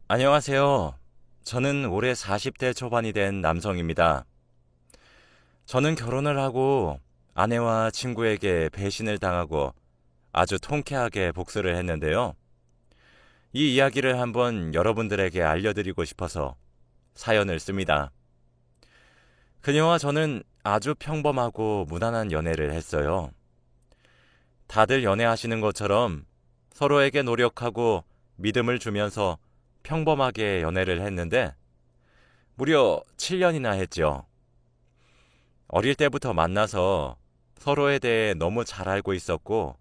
안녕하세요. 저는 올해 40대 초반이 된 남성입니다. 저는 결혼을 하고 아내와 친구에게 배신을 당하고 아주 통쾌하게 복수를 했는데요. 이 이야기를 한번 여러분들에게 알려드리고 싶어서 사연을 씁니다. 그녀와 저는 아주 평범하고 무난한 연애를 했어요. 다들 연애하시는 것처럼 서로에게 노력하고 믿음을 주면서 평범하게 연애를 했는데 무려 7년이나 했죠. 어릴 때부터 만나서 서로에 대해 너무 잘 알고 있었고,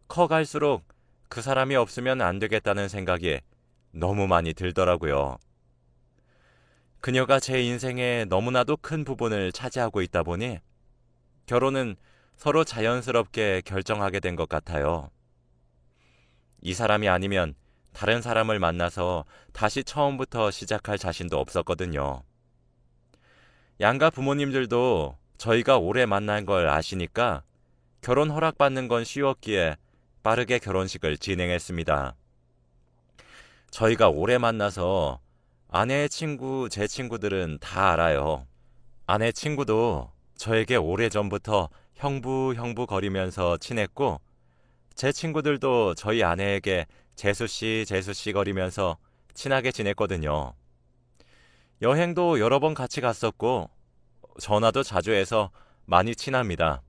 커갈수록 그 사람이 없으면 안 되겠다는 생각이 너무 많이 들더라고요. 그녀가 제 인생의 너무나도 큰 부분을 차지하고 있다 보니 결혼은 서로 자연스럽게 결정하게 된 것 같아요. 이 사람이 아니면 다른 사람을 만나서 다시 처음부터 시작할 자신도 없었거든요. 양가 부모님들도 저희가 오래 만난 걸 아시니까 결혼 허락받는 건 쉬웠기에 빠르게 결혼식을 진행했습니다. 저희가 오래 만나서 아내의 친구, 제 친구들은 다 알아요. 아내 친구도 저에게 오래전부터 형부 거리면서 친했고, 제 친구들도 저희 아내에게 재수씨 거리면서 친하게 지냈거든요. 여행도 여러 번 같이 갔었고, 전화도 자주 해서 많이 친합니다.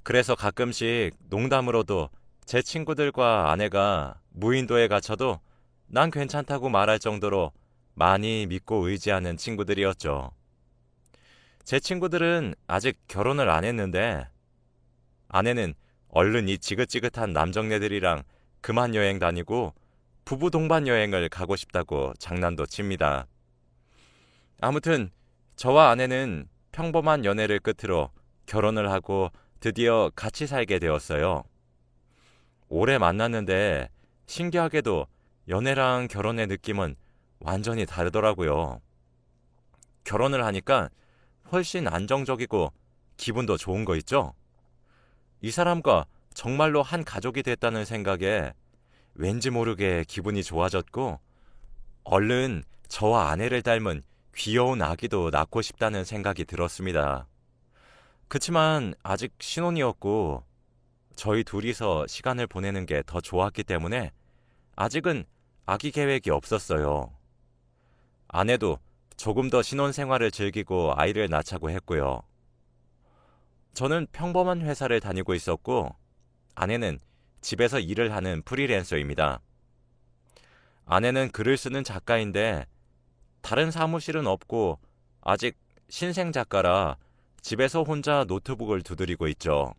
그래서 가끔씩 농담으로도 제 친구들과 아내가 무인도에 갇혀도 난 괜찮다고 말할 정도로 많이 믿고 의지하는 친구들이었죠. 제 친구들은 아직 결혼을 안 했는데 아내는 얼른 이 지긋지긋한 남정네들이랑 그만 여행 다니고 부부 동반 여행을 가고 싶다고 장난도 칩니다. 아무튼 저와 아내는 평범한 연애를 끝으로 결혼을 하고 드디어 같이 살게 되었어요. 오래 만났는데 신기하게도 연애랑 결혼의 느낌은 완전히 다르더라고요. 결혼을 하니까 훨씬 안정적이고 기분도 좋은 거 있죠? 이 사람과 정말로 한 가족이 됐다는 생각에 왠지 모르게 기분이 좋아졌고 얼른 저와 아내를 닮은 귀여운 아기도 낳고 싶다는 생각이 들었습니다. 그치만 아직 신혼이었고 저희 둘이서 시간을 보내는 게 더 좋았기 때문에 아직은 아기 계획이 없었어요. 아내도 조금 더 신혼 생활을 즐기고 아이를 낳자고 했고요. 저는 평범한 회사를 다니고 있었고 아내는 집에서 일을 하는 프리랜서입니다. 아내는 글을 쓰는 작가인데 다른 사무실은 없고 아직 신생 작가라 집에서 혼자 노트북을 두드리고 있죠.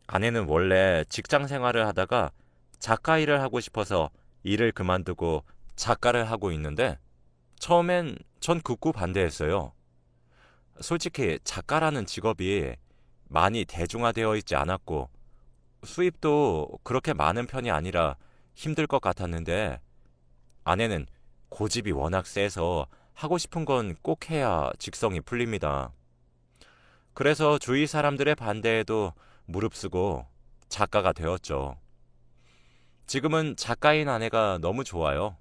아내는 원래 직장 생활을 하다가 작가 일을 하고 싶어서 일을 그만두고 작가를 하고 있는데 처음엔 전 극구 반대했어요. 솔직히 작가라는 직업이 많이 대중화되어 있지 않았고 수입도 그렇게 많은 편이 아니라 힘들 것 같았는데 아내는 고집이 워낙 세서 하고 싶은 건 꼭 해야 직성이 풀립니다. 그래서 주위 사람들의 반대에도 무릅쓰고 작가가 되었죠. 지금은 작가인 아내가 너무 좋아요.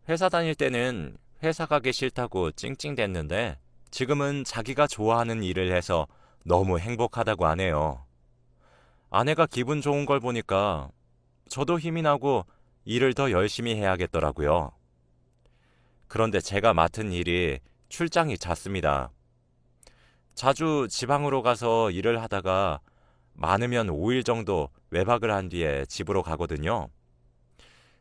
회사 다닐 때는 회사 가기 싫다고 찡찡댔는데 지금은 자기가 좋아하는 일을 해서 너무 행복하다고 하네요. 아내가 기분 좋은 걸 보니까 저도 힘이 나고 일을 더 열심히 해야겠더라고요. 그런데 제가 맡은 일이 출장이 잦습니다. 자주 지방으로 가서 일을 하다가 많으면 5일 정도 외박을 한 뒤에 집으로 가거든요.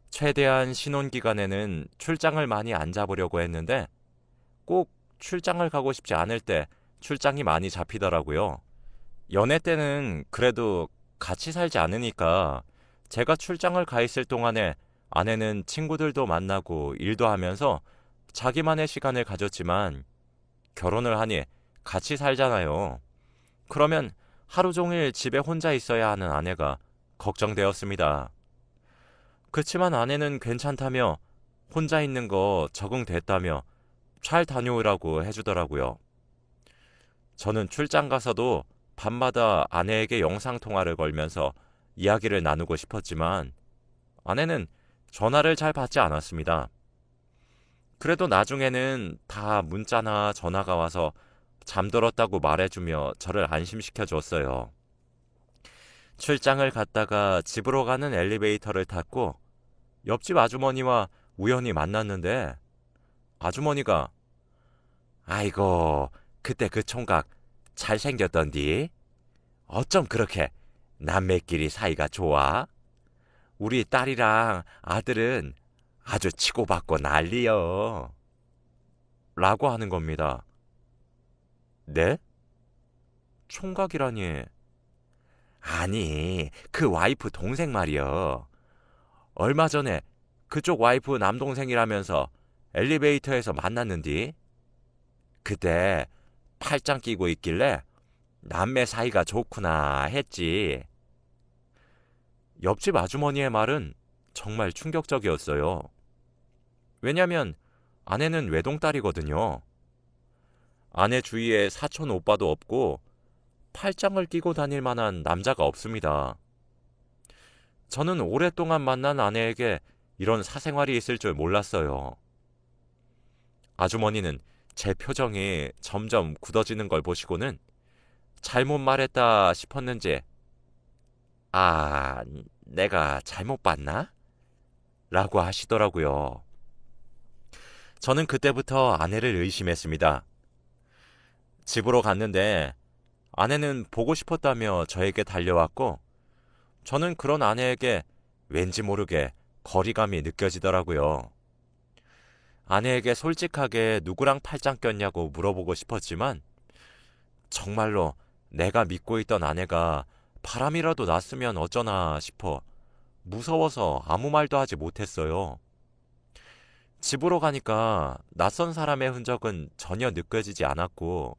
최대한 신혼 기간에는 출장을 많이 안 잡으려고 했는데 꼭 출장을 가고 싶지 않을 때 출장이 많이 잡히더라고요. 연애 때는 그래도 같이 살지 않으니까 제가 출장을 가 있을 동안에 아내는 친구들도 만나고 일도 하면서 자기만의 시간을 가졌지만 결혼을 하니 같이 살잖아요. 그러면 하루 종일 집에 혼자 있어야 하는 아내가 걱정되었습니다. 그치만 아내는 괜찮다며 혼자 있는 거 적응됐다며 잘 다녀오라고 해주더라고요. 저는 출장 가서도 밤마다 아내에게 영상통화를 걸면서 이야기를 나누고 싶었지만 아내는 전화를 잘 받지 않았습니다. 그래도 나중에는 다 문자나 전화가 와서 잠들었다고 말해주며 저를 안심시켜 줬어요. 출장을 갔다가 집으로 가는 엘리베이터를 탔고 옆집 아주머니와 우연히 만났는데 아주머니가 아이고 그때 그 총각 잘생겼던디? 어쩜 그렇게 남매끼리 사이가 좋아? 우리 딸이랑 아들은 아주 치고받고 난리여. 라고 하는 겁니다. 네? 총각이라니. 아니, 그 와이프 동생 말이여. 얼마 전에 그쪽 와이프 남동생이라면서 엘리베이터에서 만났는디? 그때 팔짱 끼고 있길래 남매 사이가 좋구나 했지. 옆집 아주머니의 말은 정말 충격적이었어요. 왜냐면 아내는 외동딸이거든요. 아내 주위에 사촌 오빠도 없고 팔짱을 끼고 다닐 만한 남자가 없습니다. 저는 오랫동안 만난 아내에게 이런 사생활이 있을 줄 몰랐어요. 아주머니는 제 표정이 점점 굳어지는 걸 보시고는 잘못 말했다 싶었는지 아, 내가 잘못 봤나? 라고 하시더라고요. 저는 그때부터 아내를 의심했습니다. 집으로 갔는데 아내는 보고 싶었다며 저에게 달려왔고 저는 그런 아내에게 왠지 모르게 거리감이 느껴지더라고요. 아내에게 솔직하게 누구랑 팔짱 꼈냐고 물어보고 싶었지만 정말로 내가 믿고 있던 아내가 바람이라도 났으면 어쩌나 싶어 무서워서 아무 말도 하지 못했어요. 집으로 가니까 낯선 사람의 흔적은 전혀 느껴지지 않았고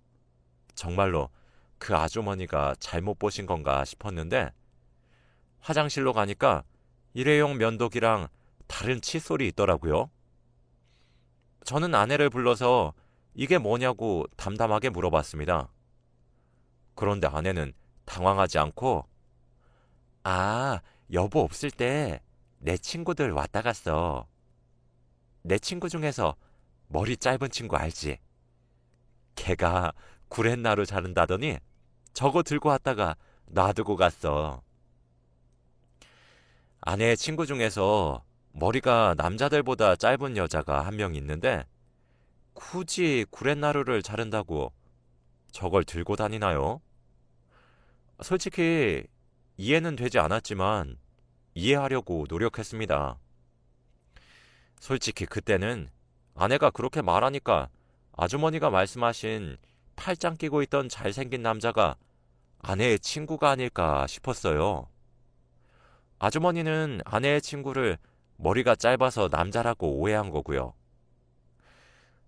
정말로 그 아주머니가 잘못 보신 건가 싶었는데 화장실로 가니까 일회용 면도기랑 다른 칫솔이 있더라고요. 저는 아내를 불러서 이게 뭐냐고 담담하게 물어봤습니다. 그런데 아내는 당황하지 않고 아, 여보 없을 때 내 친구들 왔다 갔어. 내 친구 중에서 머리 짧은 친구 알지? 걔가 구렛나루 자른다더니 저거 들고 왔다가 놔두고 갔어. 아내의 친구 중에서 머리가 남자들보다 짧은 여자가 한 명 있는데 굳이 구렛나루를 자른다고 저걸 들고 다니나요? 솔직히 이해는 되지 않았지만 이해하려고 노력했습니다. 솔직히 그때는 아내가 그렇게 말하니까 아주머니가 말씀하신 팔짱 끼고 있던 잘생긴 남자가 아내의 친구가 아닐까 싶었어요. 아주머니는 아내의 친구를 머리가 짧아서 남자라고 오해한 거고요.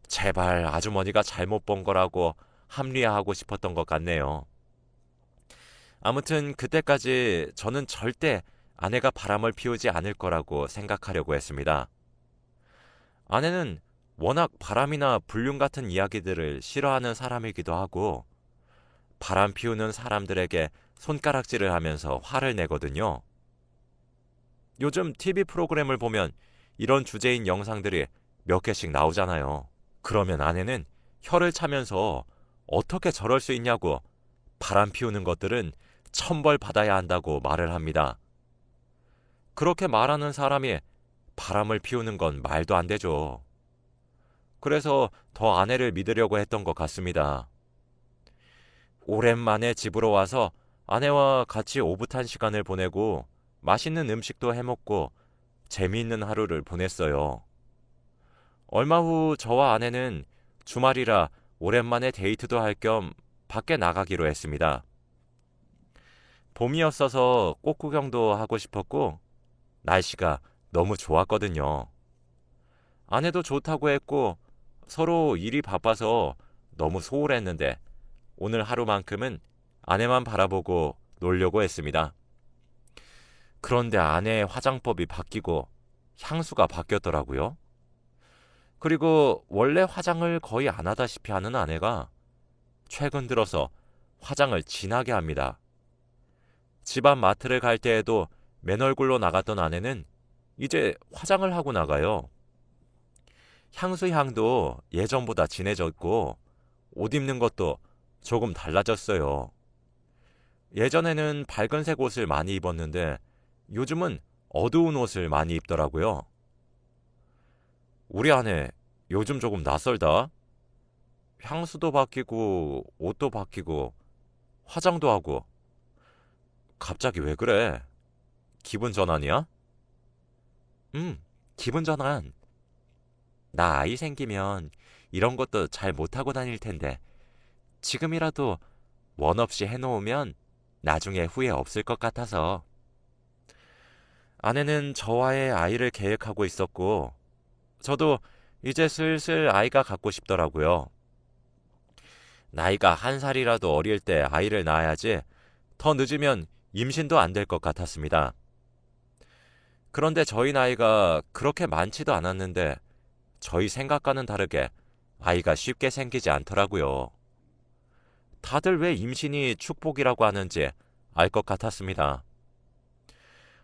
제발 아주머니가 잘못 본 거라고 합리화하고 싶었던 것 같네요. 아무튼 그때까지 저는 절대 아내가 바람을 피우지 않을 거라고 생각하려고 했습니다. 아내는 워낙 바람이나 불륜 같은 이야기들을 싫어하는 사람이기도 하고 바람 피우는 사람들에게 손가락질을 하면서 화를 내거든요. 요즘 TV 프로그램을 보면 이런 주제인 영상들이 몇 개씩 나오잖아요. 그러면 아내는 혀를 차면서 어떻게 저럴 수 있냐고 바람 피우는 것들은 천벌 받아야 한다고 말을 합니다. 그렇게 말하는 사람이 바람을 피우는 건 말도 안 되죠. 그래서 더 아내를 믿으려고 했던 것 같습니다. 오랜만에 집으로 와서 아내와 같이 오붓한 시간을 보내고 맛있는 음식도 해먹고 재미있는 하루를 보냈어요. 얼마 후 저와 아내는 주말이라 오랜만에 데이트도 할 겸 밖에 나가기로 했습니다. 봄이었어서 꽃 구경도 하고 싶었고 날씨가 너무 좋았거든요. 아내도 좋다고 했고 서로 일이 바빠서 너무 소홀했는데 오늘 하루만큼은 아내만 바라보고 놀려고 했습니다. 그런데 아내의 화장법이 바뀌고 향수가 바뀌었더라고요. 그리고 원래 화장을 거의 안 하다시피 하는 아내가 최근 들어서 화장을 진하게 합니다. 집 앞 마트를 갈 때에도 맨 얼굴로 나갔던 아내는 이제 화장을 하고 나가요. 향수 향도 예전보다 진해졌고 옷 입는 것도 조금 달라졌어요. 예전에는 밝은색 옷을 많이 입었는데 요즘은 어두운 옷을 많이 입더라고요. 우리 아내 요즘 조금 낯설다. 향수도 바뀌고 옷도 바뀌고 화장도 하고 갑자기 왜 그래? 기분 전환이야? 기분 전환. 나 아이 생기면 이런 것도 잘 못하고 다닐 텐데 지금이라도 원 없이 해놓으면 나중에 후회 없을 것 같아서. 아내는 저와의 아이를 계획하고 있었고 저도 이제 슬슬 아이가 갖고 싶더라고요. 나이가 한 살이라도 어릴 때 아이를 낳아야지 더 늦으면 임신도 안 될 것 같았습니다. 그런데 저희 나이가 그렇게 많지도 않았는데 저희 생각과는 다르게 아이가 쉽게 생기지 않더라고요. 다들 왜 임신이 축복이라고 하는지 알 것 같았습니다.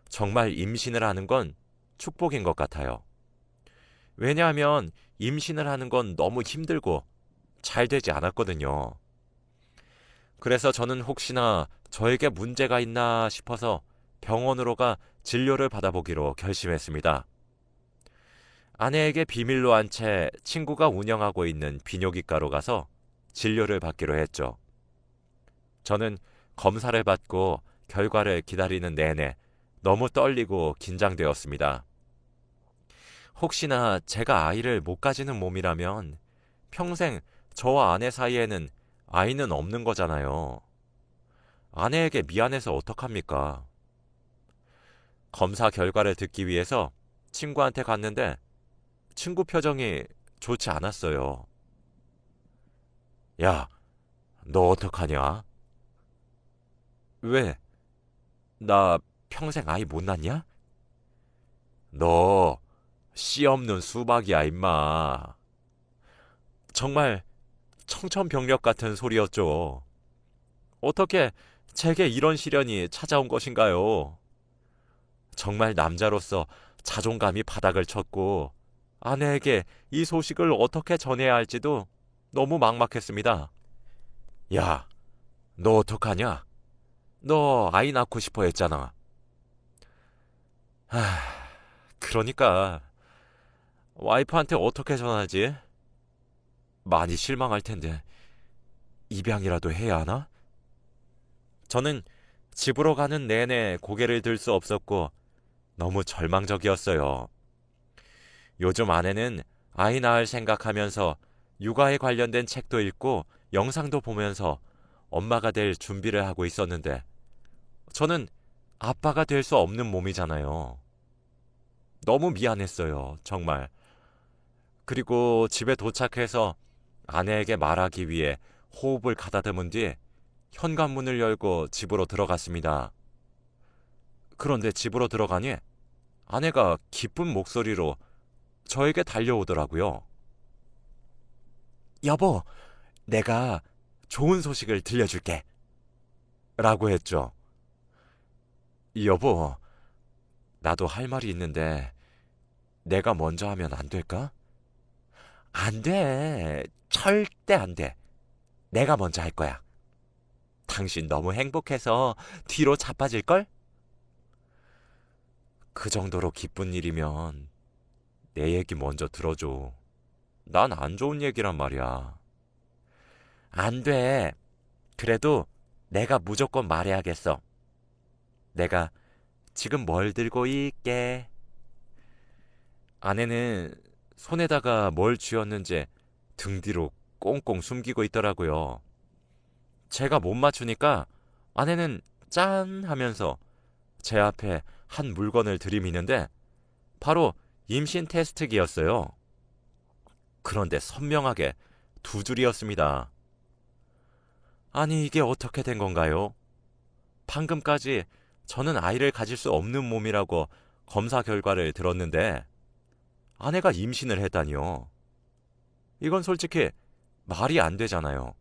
정말 임신을 하는 건 축복인 것 같아요. 왜냐하면 임신을 하는 건 너무 힘들고 잘 되지 않았거든요. 그래서 저는 혹시나 저에게 문제가 있나 싶어서 병원으로 가 진료를 받아보기로 결심했습니다. 아내에게 비밀로 한 채 친구가 운영하고 있는 비뇨기과로 가서 진료를 받기로 했죠. 저는 검사를 받고 결과를 기다리는 내내 너무 떨리고 긴장되었습니다. 혹시나 제가 아이를 못 가지는 몸이라면 평생 저와 아내 사이에는 아이는 없는 거잖아요. 아내에게 미안해서 어떡합니까? 검사 결과를 듣기 위해서 친구한테 갔는데 친구 표정이 좋지 않았어요. 야, 너 어떡하냐? 왜? 나 평생 아이 못 낳냐? 너 씨 없는 수박이야, 임마. 정말 청천벽력 같은 소리였죠. 어떻게 제게 이런 시련이 찾아온 것인가요? 정말 남자로서 자존감이 바닥을 쳤고 아내에게 이 소식을 어떻게 전해야 할지도 너무 막막했습니다. 야, 너 어떡하냐? 너 아이 낳고 싶어 했잖아. 하, 그러니까 와이프한테 어떻게 전하지? 많이 실망할 텐데 입양이라도 해야 하나? 저는 집으로 가는 내내 고개를 들 수 없었고 너무 절망적이었어요. 요즘 아내는 아이 낳을 생각하면서 육아에 관련된 책도 읽고 영상도 보면서 엄마가 될 준비를 하고 있었는데 저는 아빠가 될 수 없는 몸이잖아요. 너무 미안했어요, 정말. 그리고 집에 도착해서 아내에게 말하기 위해 호흡을 가다듬은 뒤 현관문을 열고 집으로 들어갔습니다. 그런데 집으로 들어가니 아내가 기쁜 목소리로 저에게 달려오더라고요. 여보, 내가 좋은 소식을 들려줄게. 라고 했죠. 여보, 나도 할 말이 있는데 내가 먼저 하면 안 될까? 안 돼. 절대 안 돼. 내가 먼저 할 거야. 당신 너무 행복해서 뒤로 자빠질걸? 그 정도로 기쁜 일이면 내 얘기 먼저 들어줘. 난 안 좋은 얘기란 말이야. 안 돼. 그래도 내가 무조건 말해야겠어. 내가 지금 뭘 들고 있게. 아내는 손에다가 뭘 쥐었는지 등 뒤로 꽁꽁 숨기고 있더라고요. 제가 못 맞추니까 아내는 짠 하면서 제 앞에 한 물건을 들이미는데 바로 임신 테스트기였어요. 그런데 선명하게 두 줄이었습니다. 아니, 이게 어떻게 된 건가요? 방금까지 저는 아이를 가질 수 없는 몸이라고 검사 결과를 들었는데 아내가 임신을 했다니요. 이건 솔직히 말이 안 되잖아요.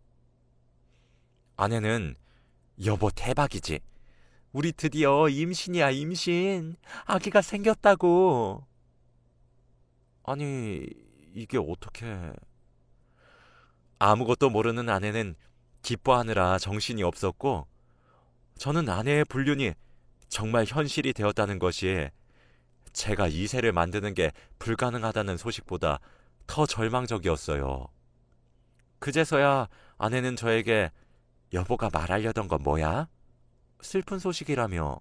아내는 여보 대박이지. 우리 드디어 임신이야, 임신. 아기가 생겼다고. 아니, 이게 어떻게... 아무것도 모르는 아내는 기뻐하느라 정신이 없었고, 저는 아내의 불륜이 정말 현실이 되었다는 것이 제가 이세를 만드는 게 불가능하다는 소식보다 더 절망적이었어요. 그제서야 아내는 저에게 여보가 말하려던 건 뭐야? 슬픈 소식이라며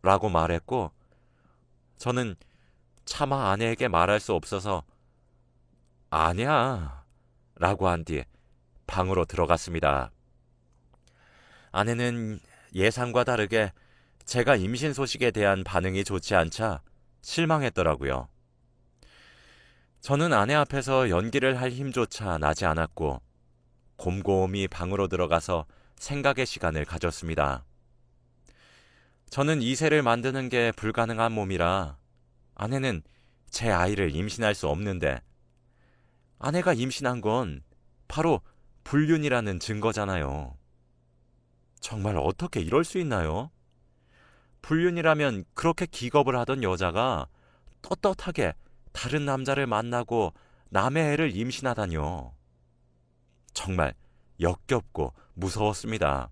라고 말했고, 저는 차마 아내에게 말할 수 없어서 아니야 라고 한 뒤 방으로 들어갔습니다. 아내는 예상과 다르게 제가 임신 소식에 대한 반응이 좋지 않자 실망했더라고요. 저는 아내 앞에서 연기를 할 힘조차 나지 않았고 곰곰이 방으로 들어가서 생각의 시간을 가졌습니다. 저는 이세를 만드는 게 불가능한 몸이라 아내는 제 아이를 임신할 수 없는데 아내가 임신한 건 바로 불륜이라는 증거잖아요. 정말 어떻게 이럴 수 있나요? 불륜이라면 그렇게 기겁을 하던 여자가 떳떳하게 다른 남자를 만나고 남의 애를 임신하다니요. 정말 역겹고 무서웠습니다.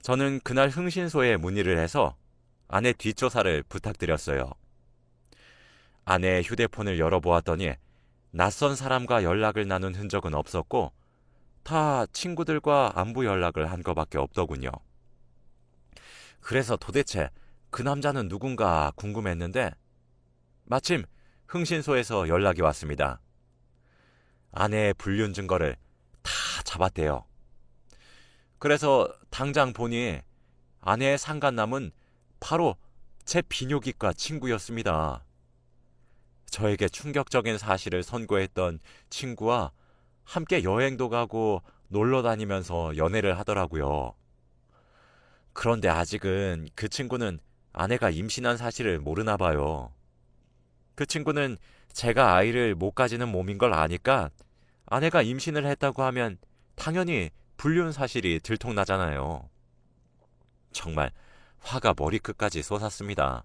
저는 그날 흥신소에 문의를 해서 아내 뒷조사를 부탁드렸어요. 아내의 휴대폰을 열어보았더니 낯선 사람과 연락을 나눈 흔적은 없었고 다 친구들과 안부 연락을 한 것밖에 없더군요. 그래서 도대체 그 남자는 누군가 궁금했는데 마침 흥신소에서 연락이 왔습니다. 아내의 불륜 증거를 다 잡았대요. 그래서 당장 보니 아내의 상간남은 바로 제 비뇨기과 친구였습니다. 저에게 충격적인 사실을 선고했던 친구와 함께 여행도 가고 놀러 다니면서 연애를 하더라고요. 그런데 아직은 그 친구는 아내가 임신한 사실을 모르나 봐요. 그 친구는 제가 아이를 못 가지는 몸인 걸 아니까 아내가 임신을 했다고 하면 당연히 불륜 사실이 들통나잖아요. 정말 화가 머리끝까지 솟았습니다.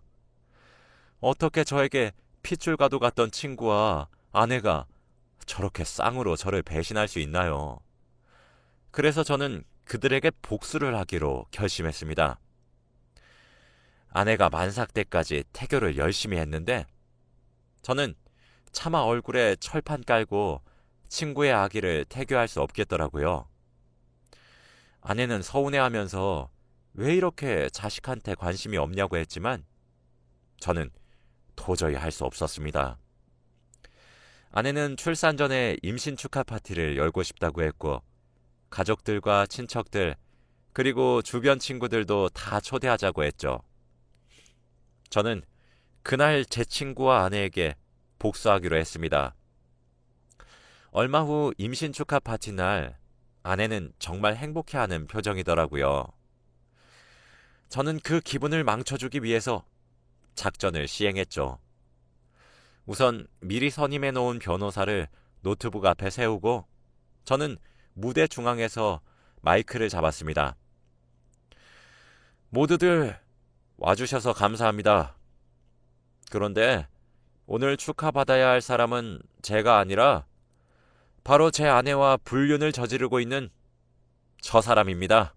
어떻게 저에게 핏줄과도 같던 친구와 아내가 저렇게 쌍으로 저를 배신할 수 있나요? 그래서 저는 그들에게 복수를 하기로 결심했습니다. 아내가 만삭 때까지 태교를 열심히 했는데 저는 차마 얼굴에 철판 깔고 친구의 아기를 태교할 수 없겠더라고요. 아내는 서운해하면서 왜 이렇게 자식한테 관심이 없냐고 했지만 저는 도저히 할 수 없었습니다. 아내는 출산 전에 임신 축하 파티를 열고 싶다고 했고 가족들과 친척들 그리고 주변 친구들도 다 초대하자고 했죠. 저는 그날 제 친구와 아내에게 복수하기로 했습니다. 얼마 후 임신 축하 파티 날 아내는 정말 행복해하는 표정이더라고요. 저는 그 기분을 망쳐주기 위해서 작전을 시행했죠. 우선 미리 선임해 놓은 변호사를 노트북 앞에 세우고 저는 무대 중앙에서 마이크를 잡았습니다. 모두들 와주셔서 감사합니다. 그런데 오늘 축하받아야 할 사람은 제가 아니라 바로 제 아내와 불륜을 저지르고 있는 저 사람입니다.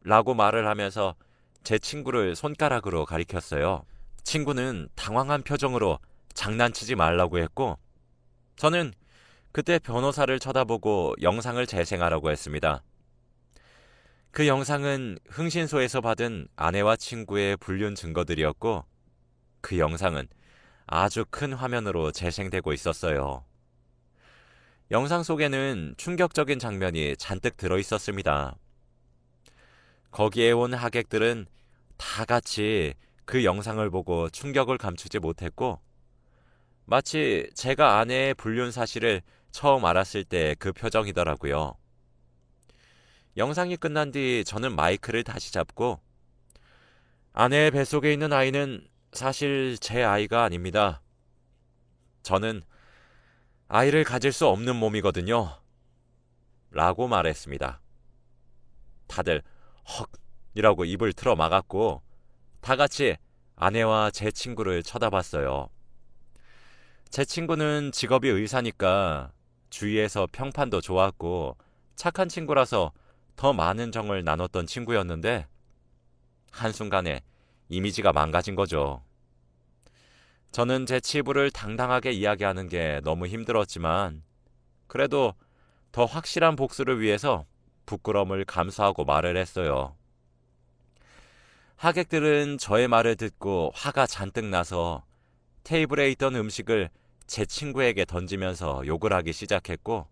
라고 말을 하면서 제 친구를 손가락으로 가리켰어요. 친구는 당황한 표정으로 장난치지 말라고 했고 저는 그때 변호사를 쳐다보고 영상을 재생하라고 했습니다. 그 영상은 흥신소에서 받은 아내와 친구의 불륜 증거들이었고 그 영상은 아주 큰 화면으로 재생되고 있었어요. 영상 속에는 충격적인 장면이 잔뜩 들어있었습니다. 거기에 온 하객들은 다 같이 그 영상을 보고 충격을 감추지 못했고 마치 제가 아내의 불륜 사실을 처음 알았을 때 그 표정이더라고요. 영상이 끝난 뒤 저는 마이크를 다시 잡고 아내의 뱃속에 있는 아이는 사실 제 아이가 아닙니다. 저는 아이를 가질 수 없는 몸이거든요. 라고 말했습니다. 다들 헉 이라고 입을 틀어 막았고 다 같이 아내와 제 친구를 쳐다봤어요. 제 친구는 직업이 의사니까 주위에서 평판도 좋았고 착한 친구라서 더 많은 정을 나눴던 친구였는데 한순간에 이미지가 망가진 거죠. 저는 제 치부를 당당하게 이야기하는 게 너무 힘들었지만 그래도 더 확실한 복수를 위해서 부끄러움을 감수하고 말을 했어요. 하객들은 저의 말을 듣고 화가 잔뜩 나서 테이블에 있던 음식을 제 친구에게 던지면서 욕을 하기 시작했고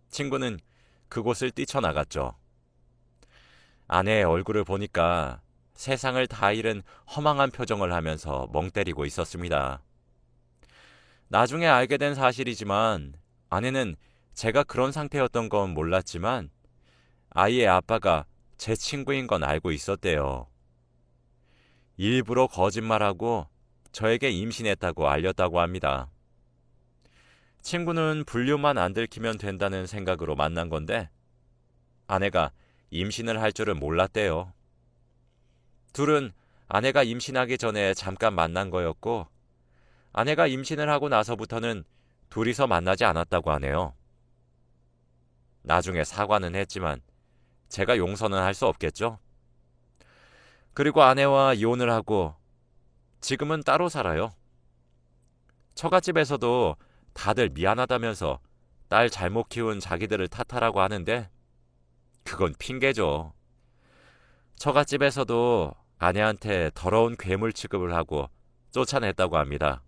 친구는 그곳을 뛰쳐나갔죠. 아내의 얼굴을 보니까 세상을 다 잃은 허망한 표정을 하면서 멍 때리고 있었습니다. 나중에 알게 된 사실이지만 아내는 제가 그런 상태였던 건 몰랐지만 아이의 아빠가 제 친구인 건 알고 있었대요. 일부러 거짓말하고 저에게 임신했다고 알렸다고 합니다. 친구는 불륜만 안 들키면 된다는 생각으로 만난 건데 아내가 임신을 할 줄은 몰랐대요. 둘은 아내가 임신하기 전에 잠깐 만난 거였고 아내가 임신을 하고 나서부터는 둘이서 만나지 않았다고 하네요. 나중에 사과는 했지만 제가 용서는 할 수 없겠죠. 그리고 아내와 이혼을 하고 지금은 따로 살아요. 처갓집에서도 다들 미안하다면서 딸 잘못 키운 자기들을 탓하라고 하는데 그건 핑계죠. 처갓집에서도 아내한테 더러운 괴물 취급을 하고 쫓아냈다고 합니다.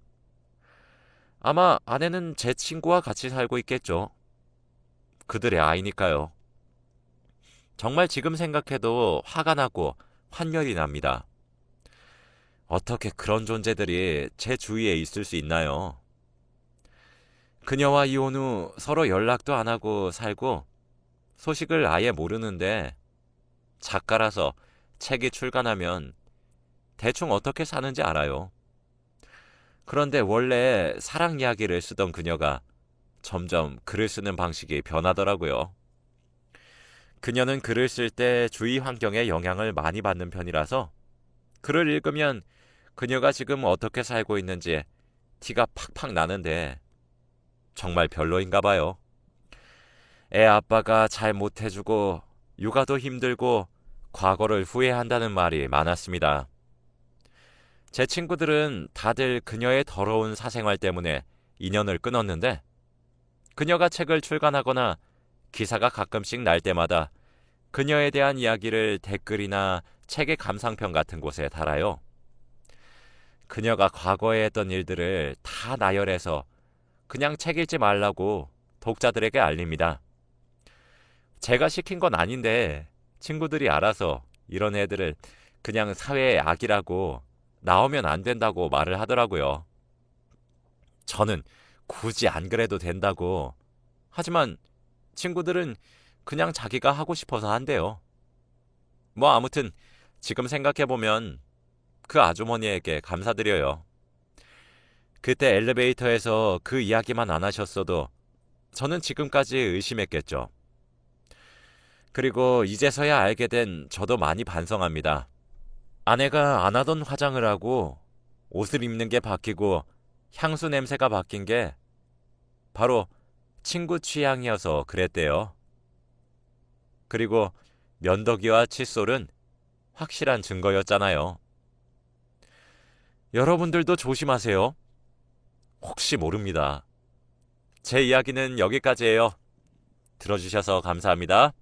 아마 아내는 제 친구와 같이 살고 있겠죠. 그들의 아이니까요. 정말 지금 생각해도 화가 나고 환멸이 납니다. 어떻게 그런 존재들이 제 주위에 있을 수 있나요? 그녀와 이혼 후 서로 연락도 안 하고 살고 소식을 아예 모르는데 작가라서 책이 출간하면 대충 어떻게 사는지 알아요. 그런데 원래 사랑 이야기를 쓰던 그녀가 점점 글을 쓰는 방식이 변하더라고요. 그녀는 글을 쓸 때 주위 환경에 영향을 많이 받는 편이라서 글을 읽으면 그녀가 지금 어떻게 살고 있는지 티가 팍팍 나는데 정말 별로인가 봐요. 애 아빠가 잘 못해주고 육아도 힘들고 과거를 후회한다는 말이 많았습니다. 제 친구들은 다들 그녀의 더러운 사생활 때문에 인연을 끊었는데 그녀가 책을 출간하거나 기사가 가끔씩 날 때마다 그녀에 대한 이야기를 댓글이나 책의 감상평 같은 곳에 달아요. 그녀가 과거에 했던 일들을 다 나열해서 그냥 책 읽지 말라고 독자들에게 알립니다. 제가 시킨 건 아닌데 친구들이 알아서 이런 애들을 그냥 사회의 악이라고 나오면 안 된다고 말을 하더라고요. 저는 굳이 안 그래도 된다고. 하지만 친구들은 그냥 자기가 하고 싶어서 한대요. 뭐 아무튼 지금 생각해보면 그 아주머니에게 감사드려요. 그때 엘리베이터에서 그 이야기만 안 하셨어도 저는 지금까지 의심했겠죠. 그리고 이제서야 알게 된 저도 많이 반성합니다. 아내가 안 하던 화장을 하고 옷을 입는 게 바뀌고 향수 냄새가 바뀐 게 바로 친구 취향이어서 그랬대요. 그리고 면도기와 칫솔은 확실한 증거였잖아요. 여러분들도 조심하세요. 혹시 모릅니다. 제 이야기는 여기까지예요. 들어주셔서 감사합니다.